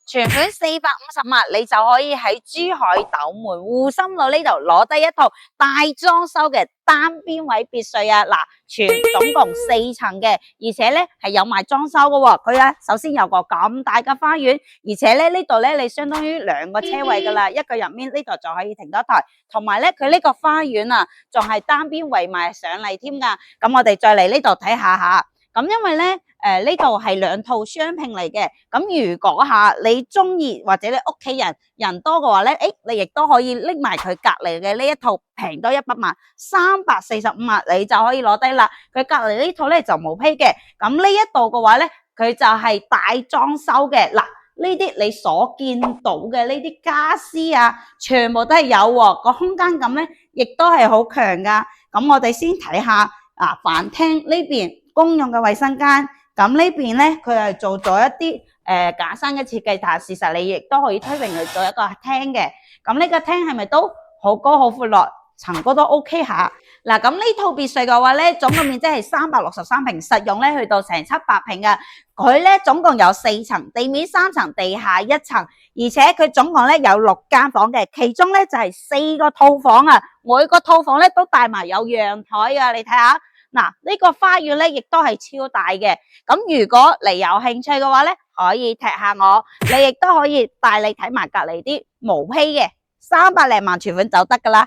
全款450萬，你就可以喺珠海斗門湖心路呢度攞低一套大裝修嘅單邊位別墅啊！嗱，總共4層嘅，而且咧係有埋裝修嘅喎。佢咧首先有個咁大嘅花園，而且咧呢度咧你相當於2個車位噶啦，一個入面呢度就可以停多台，同埋咧佢呢個花園啊，仲係單邊圍埋上嚟添噶。咁我哋再嚟呢度睇下吓。咁因為咧，呢度係2套雙拼嚟嘅。咁如果你中意或者你屋企人多嘅話咧，你亦都可以拎埋佢隔籬嘅呢一套平多100萬，345萬你就可以攞低啦。佢隔籬呢套咧就冇批嘅。咁呢一度嘅話咧，佢就係大裝修嘅。嗱，呢啲你所見到嘅呢啲家私啊，全部都係有喎，個空間感咧亦都係好強噶。咁我哋先睇下飯廳呢邊公用嘅衛生間，咁呢邊咧佢係做咗一啲假山嘅設計，但係事實你亦都可以推平去做一個廳嘅。咁呢個廳係咪都好高好闊落，層高都 OK 下？嗱，咁呢套別墅嘅話咧，總共面積係363平，實用咧去到成700平嘅。佢咧總共有4層，地面3層，地下1層，而且佢總共咧有6間房嘅，其中咧就係4個套房啊，每個套房咧都帶埋有陽台啊，你睇下。嗱，呢個花園咧亦都係超大嘅。咁如果你有興趣嘅話咧，可以踢下我，你亦都可以帶你睇埋隔籬啲毛坯嘅，300零萬全款就得噶啦。